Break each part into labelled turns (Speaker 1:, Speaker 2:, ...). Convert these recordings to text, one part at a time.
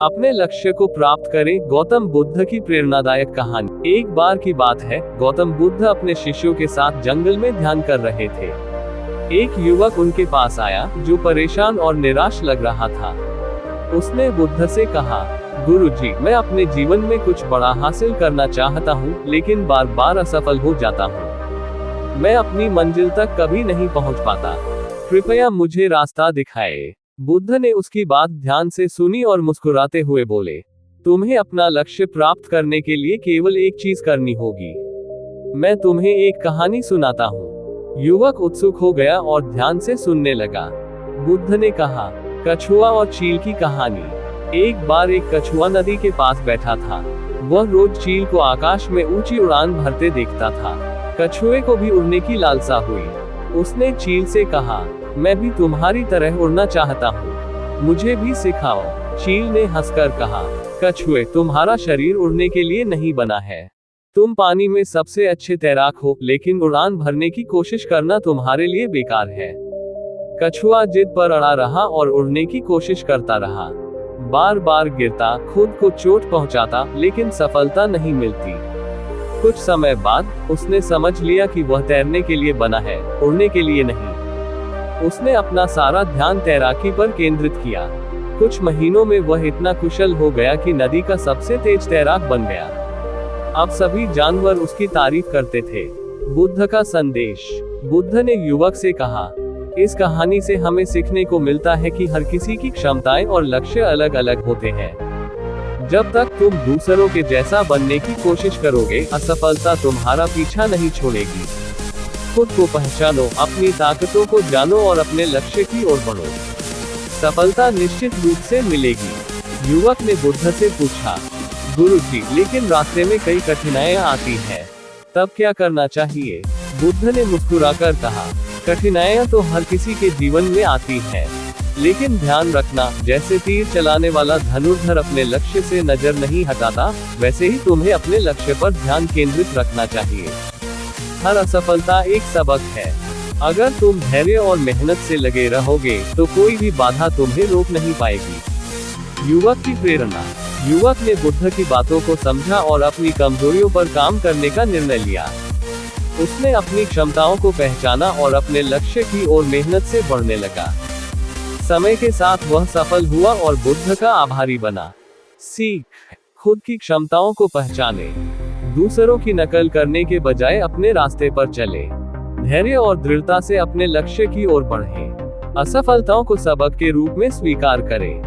Speaker 1: अपने लक्ष्य को प्राप्त करें। गौतम बुद्ध की प्रेरणादायक कहानी। एक बार की बात है, गौतम बुद्ध अपने शिष्यों के साथ जंगल में ध्यान कर रहे थे। एक युवक उनके पास आया जो परेशान और निराश लग रहा था। उसने बुद्ध से कहा, गुरुजी, मैं अपने जीवन में कुछ बड़ा हासिल करना चाहता हूँ, लेकिन बार बार असफल हो जाता हूँ। मैं अपनी मंजिल तक कभी नहीं पहुँच पाता। कृपया मुझे रास्ता दिखाए। बुद्ध ने उसकी बात ध्यान से सुनी और मुस्कुराते हुए बोले, तुम्हें अपना लक्ष्य प्राप्त करने के लिए केवल एक चीज करनी होगी। मैं तुम्हें एक कहानी सुनाता हूँ। युवक उत्सुक हो गया और ध्यान से सुनने लगा। बुद्ध ने कहा, कछुआ और चील की कहानी। एक बार एक कछुआ नदी के पास बैठा था। वह रोज चील को आकाश में ऊंची उड़ान भरते देखता था। कछुए को भी उड़ने की लालसा हुई। उसने चील से कहा, मैं भी तुम्हारी तरह उड़ना चाहता हूँ, मुझे भी सिखाओ। चील ने हंसकर कहा, कछुए, तुम्हारा शरीर उड़ने के लिए नहीं बना है। तुम पानी में सबसे अच्छे तैराक हो, लेकिन उड़ान भरने की कोशिश करना तुम्हारे लिए बेकार है। कछुआ जिद पर अड़ा रहा और उड़ने की कोशिश करता रहा। बार बार गिरता, खुद को चोट पहुंचाता, लेकिन सफलता नहीं मिलती। कुछ समय बाद उसने समझ लिया कि वह तैरने के लिए बना है, उड़ने के लिए नहीं। उसने अपना सारा ध्यान तैराकी पर केंद्रित किया। कुछ महीनों में वह इतना कुशल हो गया कि नदी का सबसे तेज तैराक बन गया। अब सभी जानवर उसकी तारीफ करते थे। बुद्ध का संदेश। बुद्ध ने युवक से कहा, इस कहानी से हमें सीखने को मिलता है कि हर किसी की क्षमताएं और लक्ष्य अलग अलग होते हैं। जब तक तुम दूसरों के जैसा बनने की कोशिश करोगे, असफलता तुम्हारा पीछा नहीं छोड़ेगी। खुद को पहचानो, अपनी ताकतों को जानो और अपने लक्ष्य की ओर बढ़ो। सफलता निश्चित रूप से मिलेगी। युवक ने बुद्ध से पूछा, गुरुजी, लेकिन रास्ते में कई कठिनाइयां आती हैं, तब क्या करना चाहिए? बुद्ध ने मुस्कुराकर कहा, कठिनाइयां तो हर किसी के जीवन में आती हैं, लेकिन ध्यान रखना, जैसे तीर चलाने वाला धनुर्धर अपने लक्ष्य से नजर नहीं हटाता, वैसे ही तुम्हें अपने लक्ष्य पर ध्यान केंद्रित रखना चाहिए। हर असफलता एक सबक है। अगर तुम धैर्य और मेहनत से लगे रहोगे, तो कोई भी बाधा तुम्हें रोक नहीं पाएगी। युवक की प्रेरणा। युवक ने बुद्ध की बातों को समझा और अपनी कमजोरियों पर काम करने का निर्णय लिया। उसने अपनी क्षमताओं को पहचाना और अपने लक्ष्य की ओर मेहनत से बढ़ने लगा। समय के साथ वह सफल हुआ और बुद्ध का आभारी बना। सीख। खुद की क्षमताओं को पहचाने। दूसरों की नकल करने के बजाय अपने रास्ते पर चले। धैर्य और दृढ़ता से अपने लक्ष्य की ओर बढ़ें। असफलताओं को सबक के रूप में स्वीकार करें।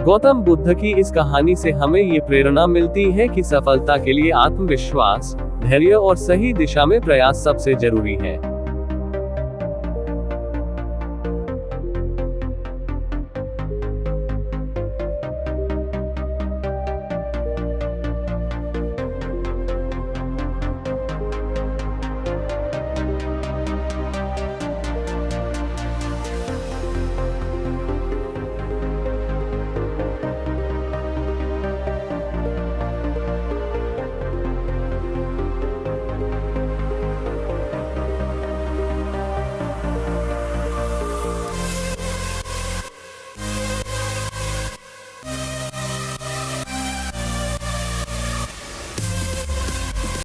Speaker 1: गौतम बुद्ध की इस कहानी से हमें ये प्रेरणा मिलती है कि सफलता के लिए आत्मविश्वास, धैर्य और सही दिशा में प्रयास सबसे जरूरी है।